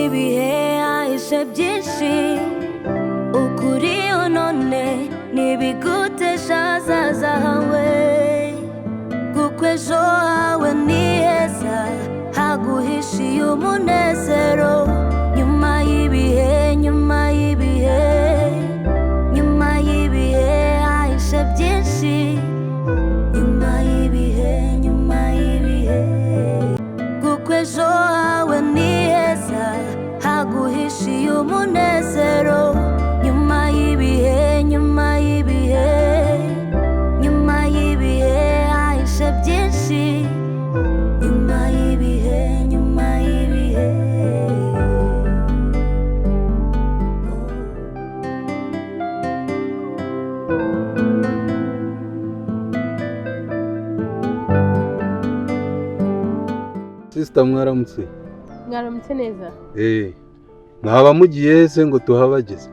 y'ibihe ahishe byinshi ukuri none ntibigutesha ahazaza hawe kuko ejo hawe ni heza haguhishiye umunezero nyuma y'ibihe nyuma y'ibihe nyuma y'ibihe ahishe byinshi nyuma y'ibihe nyuma y'ibihe kuko ejo hawe ni heza haguhishiye umunezero nyuma y'ibihe nyuma y'ibihe nyuma y'ibihe ahishe byinshi nyuma y'ibihe nyuma y'ibihe Sister mwaramutse mwaramutse neza mwaba mugiye se ngo tuhabageze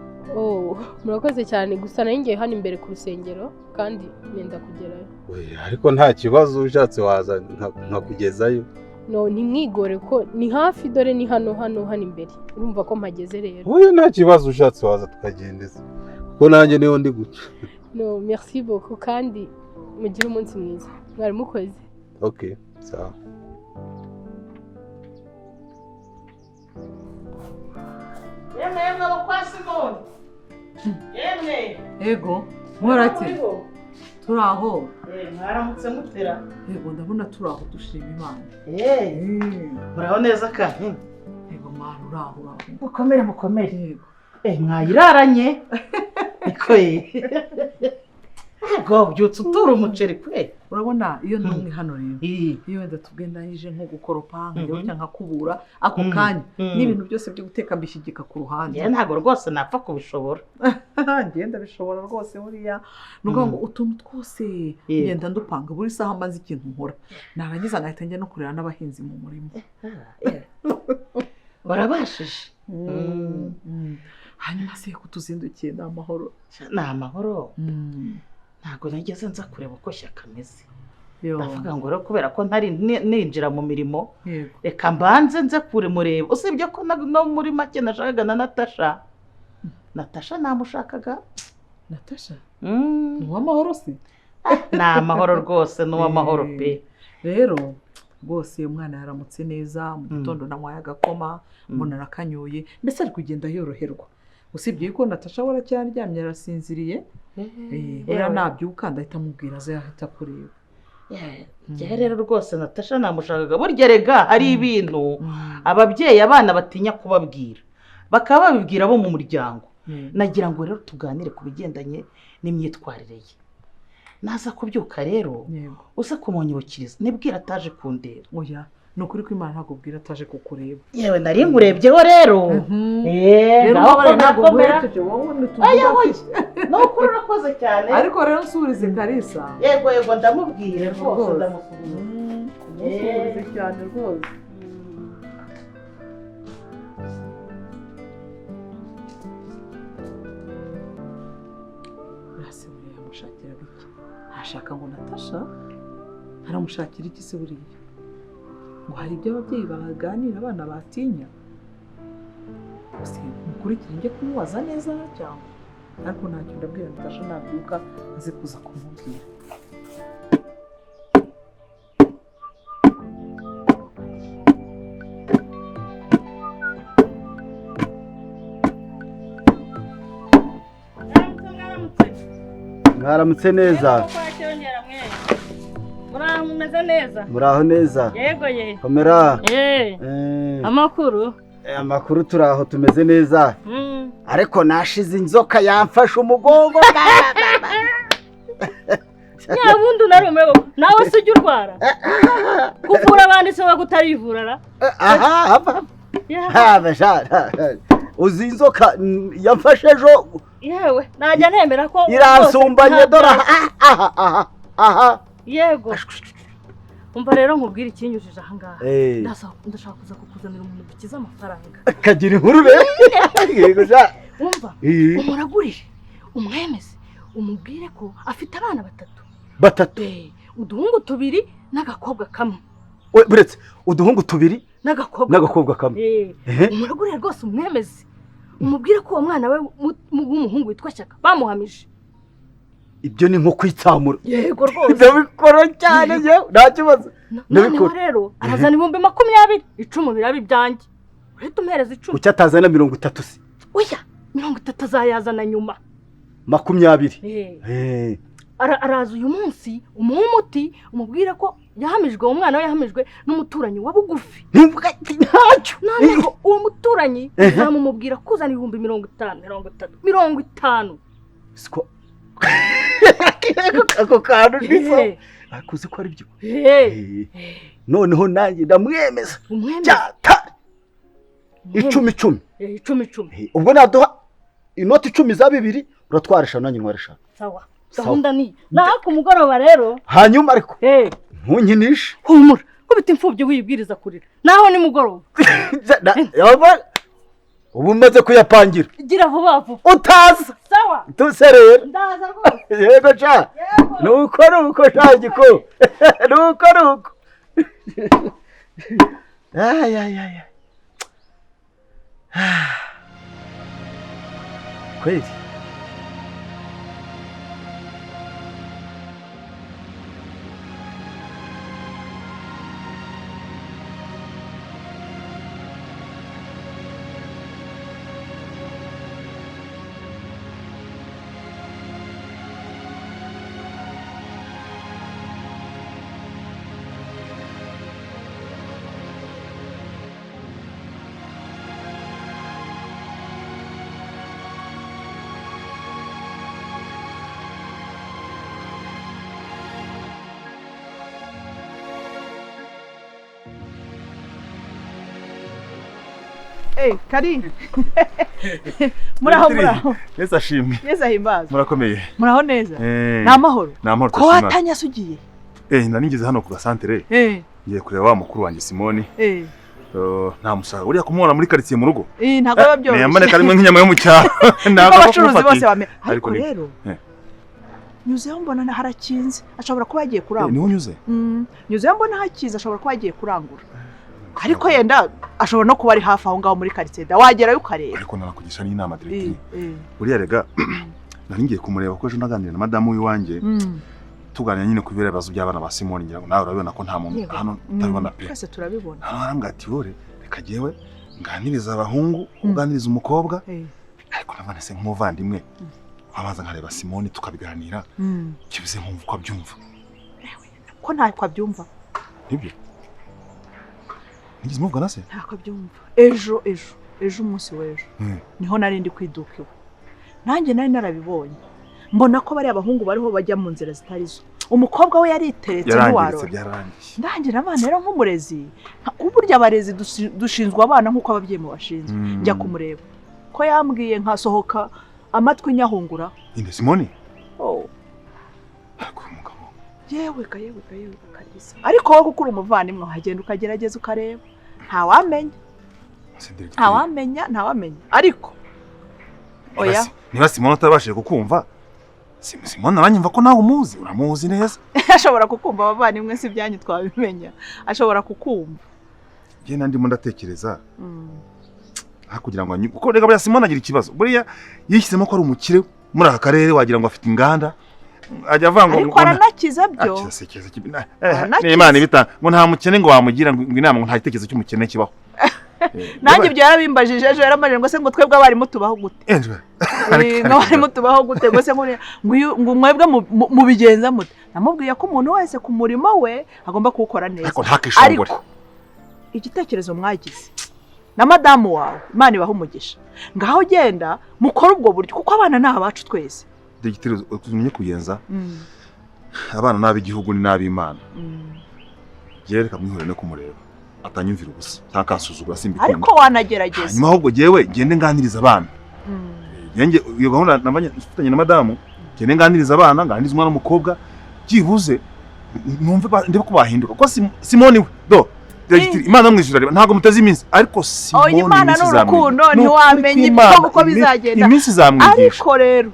murakoze cyane gusa ngiye hano imbere ku rusengero kandi nenda kugerayo ariko nta kibazo ushatse waza nkakugezayo ntimwigore ko ni hafi dore ni hano imbere urumva ko mpageze rero nta kibazo ushatse waza tukagendeza kuko nanjye niho ndi guca merci beaucoup kandi mugire umunsi mwiza mwari mukoze sawa Yemwe abakwasi none. Yemwe. Ego, mwarati. Turaho. Mwaramutse mutera. Ego ndabona turaho dushima Imana. Muraho neza kandi. Ego mwana uraho. Mukomere. Mwayiraranye. Iko Ego byutse utura umuceri kwe. Urabona iyo numwe hano rero. Iyo wenda tugendanyije nko gukoropa nkajya nkakubura ako kanya n'ibintu byose byo guteka mbishigika ku ruhande. Ntago rwose napfa kubishobora. Ngenda bishobora rwose buriya nuko ngo utuntu twose ngenda ndupanga buri saha maze ikintu nkora. Narangiza ngahita njya no kurera n'abahinzi mu murimo. Barabashije. Hanyuma se kutuzindukiye n'amahoro. N'amahoro. Ntago nageze nza kureba uko shyaka ameze. Ndavuga ngo rero kubera ko ntari ninjira mu mirimo reka mbanze nze kure mureba usibye ko no muri make nashakaga na Natasha namushakaga. Natasha n'uw'amahoro se? N'amahoro rwose n'uw'amahoro pe. Rero bose umwana yaramutse neza mu gitondo namwaye agakoma mbona arakanyoye mbese ari kugenda yoroherwa usibye ko Natasha waracyaryamye arasinziriye buriya nabyuka ndahita mubwira aze yahita kureba. Rero rwose Natasha namushakaga burya rega hari ibintu ababyeyi abana batinya kubabwira bakaba babibwira bo mu muryango. Nagira ngo rero tuganire ku bigendanye n'imyitwarire ye. Naza kubyuka rero usa kumunyibukiriza nibwira ataje kundera. Nukuri ko Imana ntago bwira ataje kukureba. Yewe nari nkurebyeho rero. Ngaho ntabwo mwerekeje wowe n'utuvuga. Nukuri urakoze cyane. Ariko rero nsubirize Kalisa. Yego ndamubwire rwose ndamusubiza. Nsubirize cyane rwose. Rase buriya yamushakira biki? Ashaka ngo Natasha aramushakira iki se buriya? Ngo hari ibyo ababyeyi baganira abana batinya. Gusa mukurikira njye kumubaza neza cyangwa ariko ntacyo ndabwira Natasha nabyuka aze kuza kumubwira. Mwaramutse neza. Mumeze neza. Muraho neza. Yego Komera. Amakuru. Amakuru turaho tumeze neza. Ariko nashize inzoka yamfashe umugongo. Nyabundi narumego. Nawe se ujya urwara. Kuvura abandi se wagutarivurara. Uzi inzoka yamfashe ejo. Yewe najya nemera ko iransumbanye dora. Yego. Umva rero nkubwira ikinyujije aha ngaha. Ndashaka kuza kukuzanira umuntu dukiza amafaranga. Kagira inkuru be. Yego ja. Umva. Umuragurije. Umwemeze. Umubwire ko afite abana batatu. Uduhungu tubiri n'agakobwa kamwe. Buretse uduhungu tubiri n'agakobwa kamwe umuragurire rwose umwemeze umubwire ko uwo mwana we w'umuhungu witwa Shyaka bamuhamije. Ibyo ni nko kwitsamura. Yego rwose ndabikora cyane yewe nta kibazo. Noneho rero arazana 20,000 10 birabi byanjye uretse umuhereza 10. Kuki atazana 30 se? Oya 30 azayazana nyuma 20. Araza uyu munsi umuti umubwira ko yahamijwe uwo mwana we yahamijwe n'umuturanyi wa bugufi. Ntacyo. Noneho uwo muturanyi zamumubwira kuzana 50,000 Siko ako kantu niso akuzi ko ari byo. Noneho nanjye ndamwemeza cyata 10. Ubwo naduha inoti 10 za 2 uratwarisha nanjye ntwarisha. Sawa gahunda ni nako umugoroba rero hanyuma ariko ntunkinishe humura kubita imfubyi wibwiriza kurira naho ni mugoroba. Ubu maze kuyapangira gira vuba vuba utaza. Sawa tuserera ndaza rwose. Yego cha nuko shagiko nuko ay kweli Kari muraho Neza shimwe neza himbaza murakomeye muraho neza namahoro ko watanya sugiye nanigeze hano ku gasantere ngiye kureba wa mukuru wanjye Simoni nta mushaka uriya kumubona muri quartier mu rugo ntago babyo yamane karimwe nk'inyama yo mu cyaro ntago abacuruzi bose bame ariko rero nyuzeho mbona harakinze ashobora kuba yagiye kurangura niho nyuze nyuzeho mbona hakiza ashobora kuba yagiye kurangura ariko yenda ashobora no kuba ari hafi aho ngaho muri quartier da wagerayo ukareba ariko narakugisha n'inama directive uriya rega nari ngiye kumureba ko ejo naganira na madamu w'iwanjye tuganira nyine ku bibazo by'abana ba Simoni ngira ngo nawe urabibona ko nta muntu hano utabibona pe twese turabibona arambwira ati wore reka jewe nganiriza abahungu uganiriza umukobwa ariko nabone se nk'umuvandimwe wabanza nkareba Simoni tukabiganira kibuze nkumva uko abyumva ko nta ko abyumva nibyo ngize muvugana se ntako byumva ejo umunsi w'ejo niho narindi kwidukiwe nanjye nari narabibonye mbona ko bari abahungu bariho bajya mu nzira zitari zo umukobwa we yariteretse n'uwaro ndangira abana rero nk'umurezi uburyo abarezi dushinzwe abana nk'uko ababyeyi mu bashinzwe njya kumureba ko yambwiye nkasohoka amatwi nyahungura inde Simoni yewe kabisa ariko wowe kuko uri umuvandimwe hagenda ukagerageza ukareba ntawamenya ariko oya niba Simoni atabashije kukumva Simoni aranyumva ko nawe umuzi uramuzi neza ashobora kukumva abavandimwe si byanyu twabimenya ashobora kukumva je ndimo ndatekereza kugira ngo kuko rega bya Simoni agira ikibazo buriya yishyizemo ko ari umukire muri aka karere wagira ngo afite inganda ajya avanga ariko aranakiza byo Imana ibita ngo nta mukene ngo wamugira ngo inama ngo nta gitekerezo cy'umukene kibaho nanjye ibyo yarabimbajije ejo yaramaje ngo se ngo twebwe abarimu tubaho gute abarimu tubaho gute ngo se ngo mwebwe mubigenza mute namubwiye ko umuntu wese ku murimo we agomba kuwukora neza ariko igitekerezo mwagize na madamu wawe Imana ibaha umugisha ngaho genda mukora ubwo buryo kuko abana ni abacu twese igitekerezo tumenye kugenza abana n'ab'igihugu ni n'ab'Imana yereka mwihure no kumureba atanyumvira ubusa ntakansusugura simbikunda ariko wanagerageza hanyuma ahubwo jewe gende nganiriza abana yenge iyo gahunda nabanye na madamu gende nganiriza abana nganiriza umwana n'umukobwa byibuze numve ndebe ko bahinduka ko Simoni we do Imana mwishyura ntago muteze iminsi ariko Simoni Imana n'urukundo ntiwamenye ibyo uko bizagenda iminsi zamwigisha ariko rero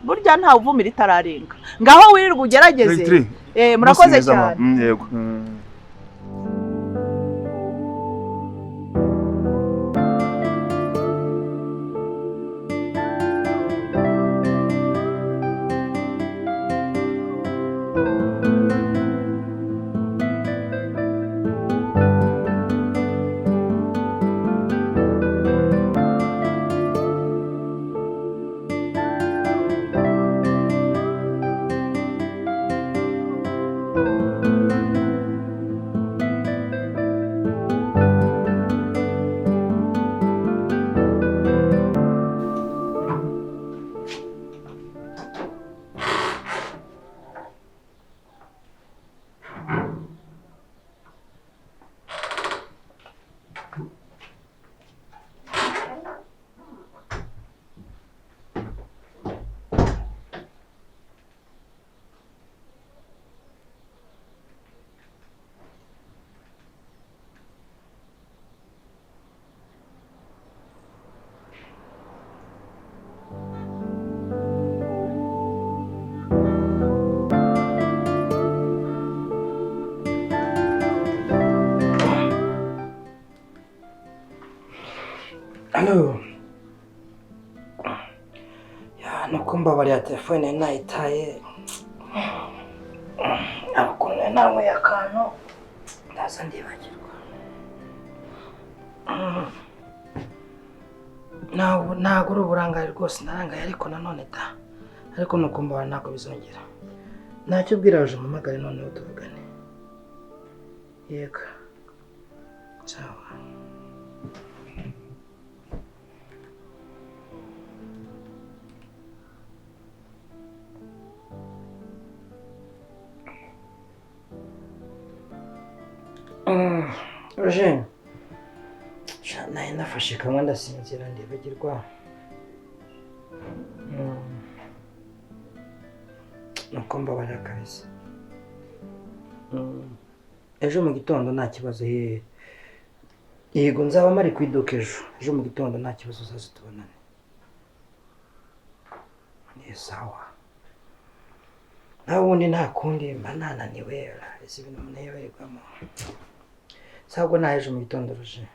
burya nta uvumira itararenga ngaho wirirwa ugerageze murakoze cyane yego Halo. Ya, nuko mbabarira telefone nayitaye. Nakunze nawe yakano. Ndaza ndibagirwa. Ntabwo uri uburangare rwose narangaye ariko nanone da. Ariko nuko mbabarira ntabwo bizongera. Ntacyo ubwira aje mpamagare noneho tuvugane. Yego. Ciao. Roger, nayo nafashe kamwe ndasinzira ndibagirwa. Nuko mbabarira kabisa. Ejo mu gitondo nta kibazo yego nzaba mari ku iduka ejo mu gitondo nta kibazo uzaze tubonane. Ni sawa. Nawe ubundi nta kundi mba nananiwe ese ibintu umuntu yibarirwamo. Sabwo na ejo mu gitondo Roger.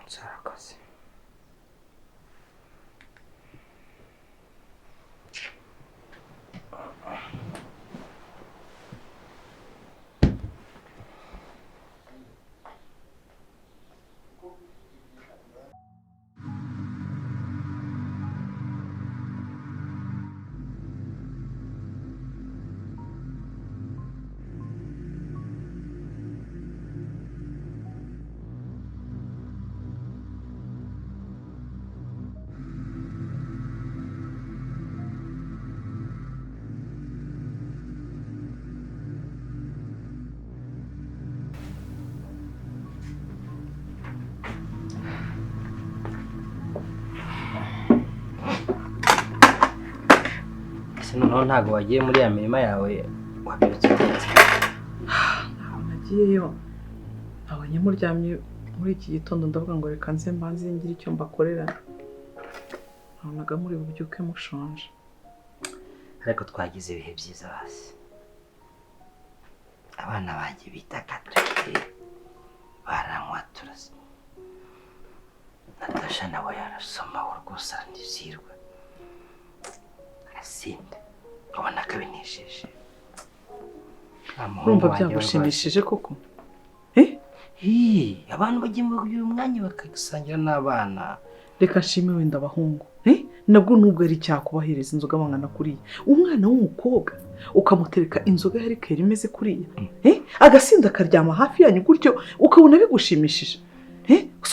Nzarakoze. Noneho ntabwo wagiye muri ya mirima yawe wabyutse ubyutse. Ntabwo nagiyeyo. Abanye muryamye muri iki gitondo ndavuga ngo reka nze mbanze ngire icyo mbakorera. Nabonaga muri bubyuke mushonje. Ariko twagize ibihe byiza basi. Abana banjye bitagaduye baranywa turasa. Natasha nawe yarasoma rwose arandizirwa. Arasinda. Ubona ko abinesheje. Urumva byagushimishije koko? Abantu bagiye mu mwanya bakagisangira n'abana. Reka nshime wenda abahungu. Nabwo nubwo ari cyakubahiriza inzoga bangana kuriya. Umwana w'umukobwa ukamutereka inzoga yari kera imeze kuriya. Agasinda akaryama hafi yanyu gutyo ukabona bigushimishije.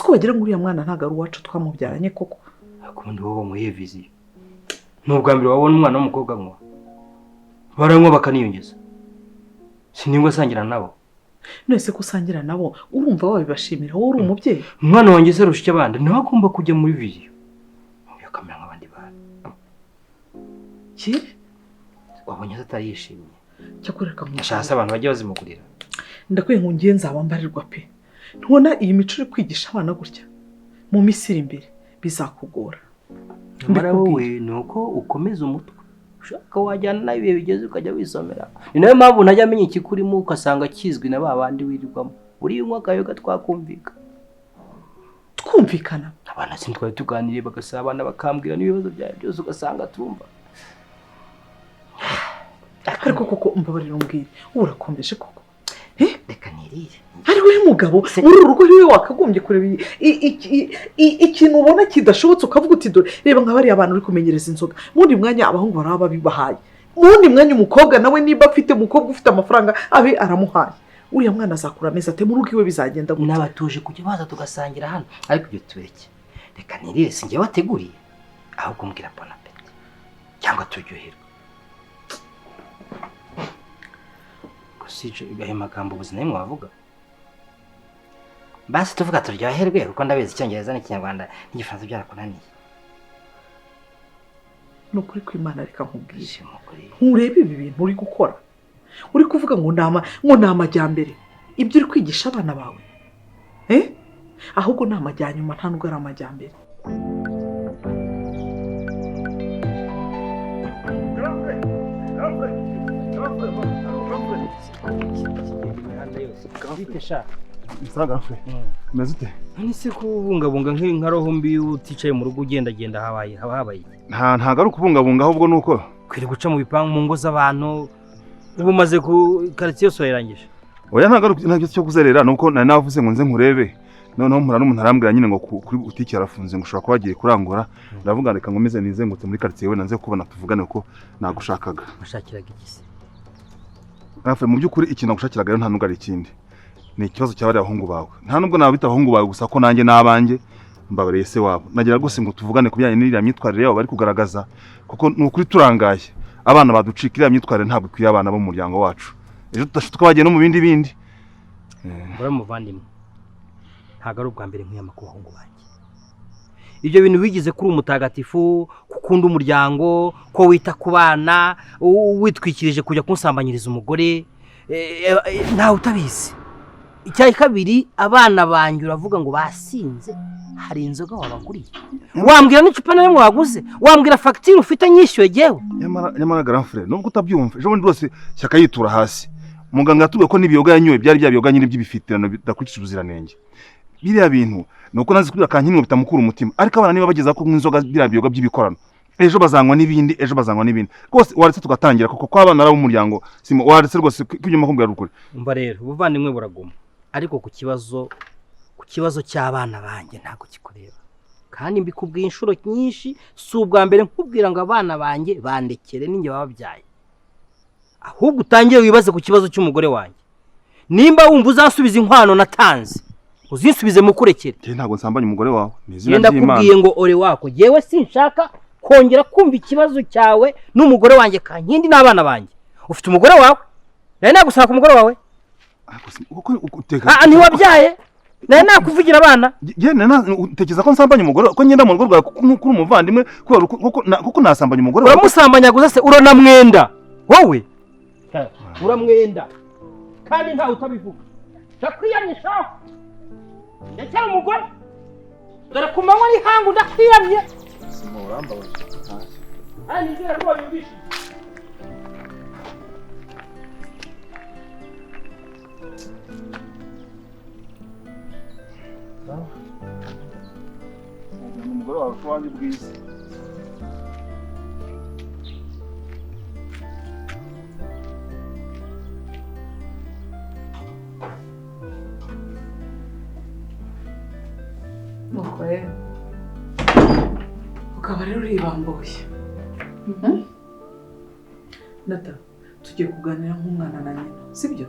Uko wagira ngo uriya mwana ntago ari uwacu twamubyaranye koko. Akundi wowe muhiye viziyo. Nubwa mbere wabona umwana w'umukobwa nkwa. Baranywa bakaniyongeza. Siningwa sangira nabo. Nese kusangira nabo urumva wabibashimira wowe uri umubyeyi. Umwana wanjye se rushya abandi niwe agomba kujya muri viziyo. Yakamera nk'abandi bantu. Wabonye atari yishimye. Cyakoreka mu shasa abantu bajye bazimugurira. Ndakwiye ngo ngiye nzabambarirwa pe. Ntubona iyi mico iri kwigisha abana gutya mu misiri imbere bizakugora. Mbara wowe nuko ukomeza umutwe. Ushaka wajyana nayo ibihe bigeze ukajya wisomera. Ni nayo mpamvu ntajya amenya ikikurimo ugasanga kizwi na babandi wirirwamo. Uri unywa akayoga twakumvika. Twumvikana? Abana sintwaye tuganiriye bagasabana bakambwira n'ibibazo byawe byose ugasanga tumva. Ariko koko umbabarira umbwire urakombeje koko. Reka nirire. Ari we mugabo uri urugo rwiwe wakagombye kureba ikintu ubona kidashobotse ukavuga uti dore reba nka bari abantu uri kumenyereza inzoga. Mundi mwanya abahungu baraba bibahaye. Mundi mwanya umukobwa nawe niba afite umukobwa ufite amafaranga abe aramuhaye. Uriya mwana azakura ameza ate mu rugo iwe bizagenda gute? Nabatuje kujya baza tugasangira hano ariko ibyo tureke. Reka nirire sinjye wateguriye. Ahubwo mbwira bon appétit. Cyangwa turyoherwa. Sije ibihe magambo ubuzima nimwe wavuga. Basi tuvuga turyoherwe kuko ndabizi icyongereza n'ikinyarwanda n'igifaransa byarakunaniye. Nukuri kw'Imana reka nkubwire. Nturebe ibi bintu uri gukora. Uri kuvuga ngo namajyambere. Ibyo uri kwigisha abana bawe. Ahubwo namajyanyuma nta nubwo ari amajyambere. Bite sha Saga fe. Umeze ute? None se kubungabunga nka roho mbi uticaye mu rugo ugenda habaye. Ntago ari ukubungabunga ahubwo nuko kwire guca mu bipangu mu ngo z'abantu ubu maze ku quartier yose yarangije. Oya ntago ari cyo kuzerera nuko nari navuze ngo nze nkurebe. Noneho mpura n'umuntu arambwira nyine ngo kuri butike yarafunze ngo ushobora kuba wagiye kurangura. Ndavuga reka ngomeze nizengutse muri quartier we nanze kubona tuvugane ko nagushakaga. Mashakiraga igisi. Rafe mu by'ukuri ikintu nagushakiraga rero nta nubwo ari ikindi. Ni ikibazo cy'abari abahungu bawe. Nta nubwo nabita abahungu bawe gusa ko nanjye n'abanjye mbabareye se wabo. Nagira rwose ngo tuvugane kubijyanye n'iriya myitwarire yabo bari kugaragaza kuko nukuri turangaye. Abana baducika iriya myitwarire ntabwo ikwiye abana bo mu muryango wacu. Ejo tudashaka bagiye no mu bindi. Bora muvandimwe. Ntago ari ubwa mbere nk'iyama ku bahungu banjye. Ibyo bintu bigize kuri umutagatifu, gukunda umuryango, ko wita ku bana, witwikirije kujya kunsambanyiriza umugore, ntawe utabizi. Icyayi kabiri abana banjye uravuga ngo basinze hari inzoga wabaguriye. Wambwira n'icupa na rimwe waguze, wambwira facture ufite nyishyuye jewe. Nyamara grand frère nubwo utabyumva ejo bundi rwose cyaka yitura hasi. Muganga yatubwiye ko nibiyoga yanyoye byari byabiyoga nyine by'ibifitirano bidakurikije ubuziranenge. Biriya bintu nuko nazi kuri akankinwe bitamukura umutima ariko abana niba bageza ko nk'inzoga birabiyoga by'ibikorano ejo bazanywa n'ibindi rwose waretse tugatangira kuko abana ari umuryango simo waretse rwose kw'ibyo makumbira rukuri. Umva rero ubuvandimwe buraguma ariko ku kibazo cy'abana banjye ntago kikureba kandi mbikubwiye inshuro nyinshi si ubwa mbere nkubwira ngo abana banjye bandekere ninjye bababyaye ahubwo utangiye wibaze ku kibazo cy'umugore wanjye nimba wumva uzasubiza inkwano natanze uzisubize mu kurekera. Ntago nsambanye umugore wawe nizina ry'Imana. Ndakubwiye ngo ore wako jewe sinshaka kongera kumva ikibazo cyawe n'umugore wanjye kankindi n'abana banjye. Ufite umugore wawe? Nari nagusaka umugore wawe? Ntiwabyaye? Nari nakuvugira abana? Je utekereza ko nsambanye umugore ko ngenda mu rugo rwawe kuri umuvandimwe kuko nasambanye umugore wawe. Uramusambanya gusa se urona mwenda. Wowe? Uramwenda. Kandi ntawe utabivuga. Ndakwiyamisha. Ndetse umugore dore kumanywa ni hangu ndakwiyamye simo urambabaje ani nzira rwoye bishi umugore wawe twanje bwiza nuko rero ukaba rero uribambuye nata tugiye kuganira nk'umwana na nyina sibyo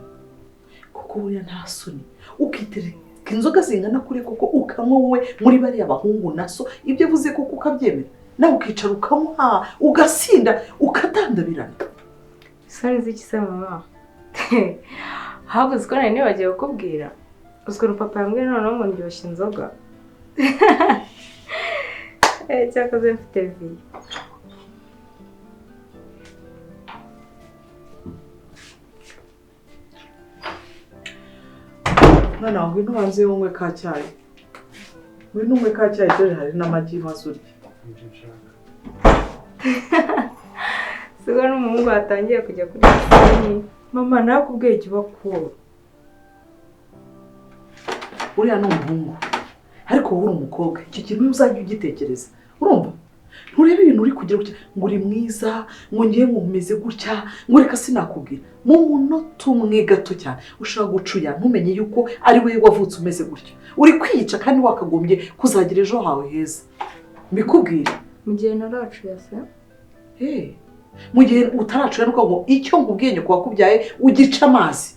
kuko buriya nta soni ukitereka inzoga zingana kuri kuko ukanywa wowe muri bariya bahungu naso ibyo avuze kuko ukabyemera nawe ukicara ukanywa ugasinda ukadandabirana soni z'iki se mama ahubwo uziko nari nibagiwe kukubwira uziko papa yambwiye noneho ngo ndyoshye inzoga cyakoze mfite vi mwana wangu ntubanze unywe ka cyayi ngwino unywe ka cyayi dore hari n'amagi maze urye siko n'umuhungu watangiye kujya kuri pisine mama nakubwiye ikibakuru uriya ni umuhungu ariko wowe uri umukobwa icyo kintu uzajya ugitekereza urumva nturebe ibintu uri kugira gutya ngo uri mwiza ngo ngiye ngo umeze gutya ngo reka sinakubwira mu munota umwe gato cyane ushaka gucuya ntumenye yuko ari we wavutse umeze gutya uri kwiyica kandi wakagombye kuzagira ejo hawe heza mbikubwire mu gihe naracuya se mu gihe utaracuya nuko ngo icyo nkubwiye nyoko wakubyaye ugica amazi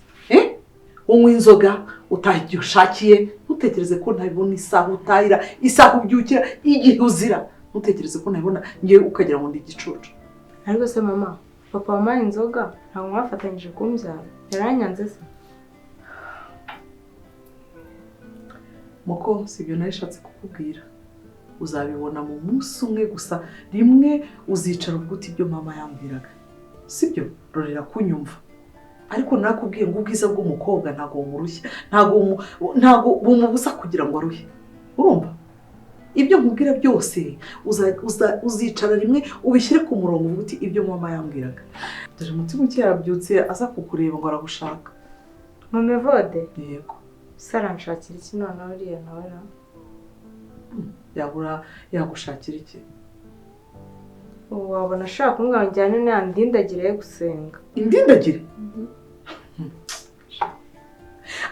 unywa inzoga utagiye ushakiye ntutekereze ko ntabibona isaha utahira isaha ubyukira igihe uzira ntutekereze ko ntabibona ngewe ukagira ngo ndi igicucu ariko se mama papa wampaye inzoga ntabwo mwafatanyije kumbyara yaranyanze se muko sibyo narishatse kukubwira uzabibona mu munsi umwe gusa rimwe uzicara uvuga ibyo mama yambwiraga sibyo rorera kunyumva ariko nakubwiye ngo ubwiza bw'umukobwa ntago umurushya ntago bumubuza kugira ngo aruhe urumva ibyo nkubwira byose uzicara rimwe ubishyire ku murongo uvuga ibyo mama yambwiraga dore umutima uki yarabyutse aza kukureba ngo aragushaka mama vode yego saranshakira iki noneho uriya nawe ra yabura yagushakira iki wabona ashaka kumwanya njyane n'indindagire yo gusenga indindagire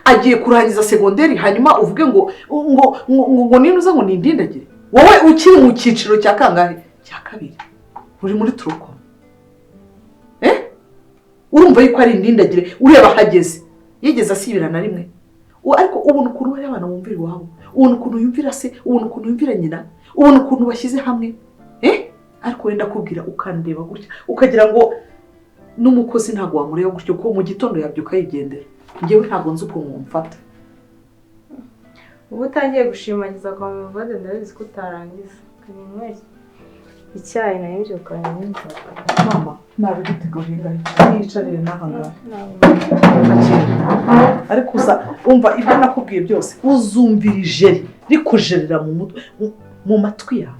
agiye kurangiza segonderi hanyuma uvuge ngo ninuza ngo nindindagire wowe ukiri mu cyiciro cya kangahe cya kabiri uri muri turuko urumva yuko ari indindagire ureba hageze yigeze asibira na rimwe ariko ubona ukuntu bari abana bumvira iwabo ubona ukuntu yumvira se ubona ukuntu yumvira nyina ubona ukuntu bashyize hamwe ariko wenda kubwira ukandeba gutya ukagira ngo n'umukozi ntabwo wamureba gutyo kuko mu gitondo yabyuka yigendera ngewe ntabwo nzi ukuntu mumfata ubu utangiye gushimagiza kwa muvade ndabizi ko utarangiza kanimwe icyayi nayo byukanye n'inzara mama nawe gutegurira yicarire n'ahangaha ariko uza umva ibyo nakubwiye byose uzumvira ijeri rikujerera mu matwi yawe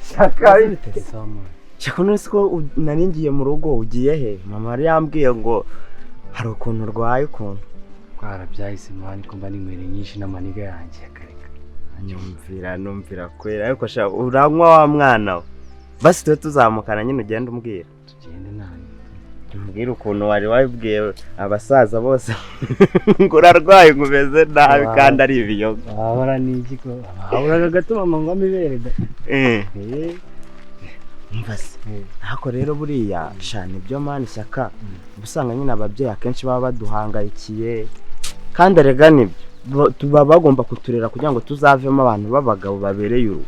Shaka none ko nari ngiye mu rugo ugiye he mama yari yambwiye ngo hari ukuntu urwaye ukuntu twarabyahise mani ko mba n'inkwere nyinshi n'amaniga yanjye akareka numvira kwera ariko shaka uranywa wa mwana we basi twe tuzamukana nyine ugenda umbwira tugende nawe umbwira ukuntu wari wabibwiye abasaza bose ngo urarwaye ngo umeze nabi kandi ari ibiyoga wahora n'iki ko wahuraga gatuma mama amibere da mvase ariko rero buriya shana ibyo mani shyaka ubusanga nyine ababyeyi akenshi baba baduhangayikiye kandi erega nibyo tuba bagomba kuturera kugira ngo tuzavemo abantu b'abagabo babereye urugo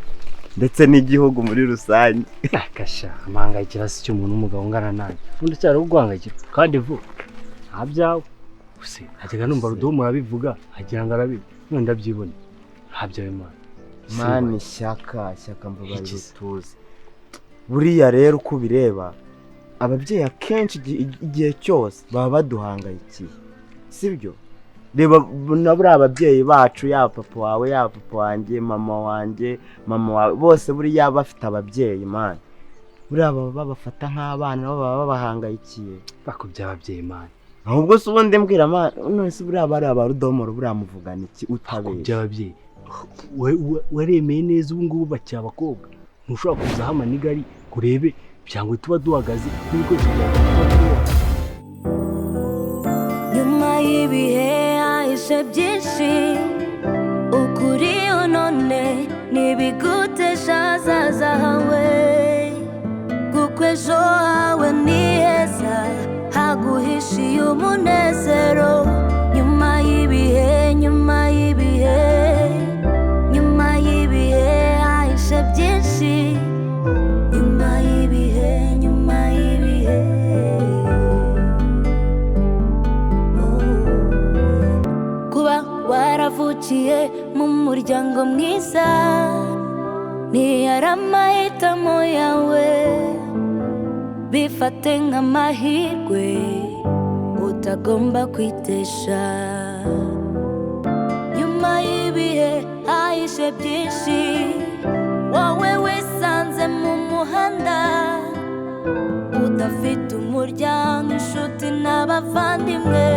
ndetse n'igihugu muri rusange akasha amahangayikira si cyo umuntu w'umugabo ungana nanjye undi cyari ugwangayikira kandi vuba nta byawe gusa hajyaga numva ruduho murabivuga agira ngo arabizi none ndabyibone nta byawe mani shyaka mbabarira utuze buriya rero uko ubireba ababyeyi akenshi igihe cyose baba baduhangayikiye sibyo reba na buriya ababyeyi bacu yaba papa wawe yaba papa wanjye mama wawe bose buriya bafite ababyeyi mani buriya baba babafata nk'abana nabo baba babahangayikiye bakubye ababyeyi mani ahubwo se ubundi mbwira mani none se buriya bari abarudomoro buriya muvugana iki utabeshya bakubye ababyeyi waremeye neza ubu ngubu bakiri abakobwa ntushobora kuzaho amanigari kurebe byangwa tuba duhagaze n'ibikoresho byawe nyuma y'ibihe hahishe byinshi ukuri none ntibigutesha hazaza hawe kuko ejo hawe ni heza haguhishiye umunezero nyuma y'ibihe hahishe byinshi nyuma y'ibihe kuba waravukiye mu muryango mwiza ntiyari amahitamo yawe bifate nk'amahirwe utagomba kwitesha nyuma y'ibihe hahishe byinshi wowe wisanze mu muhanda udafite umuryango inshuti n'abavandimwe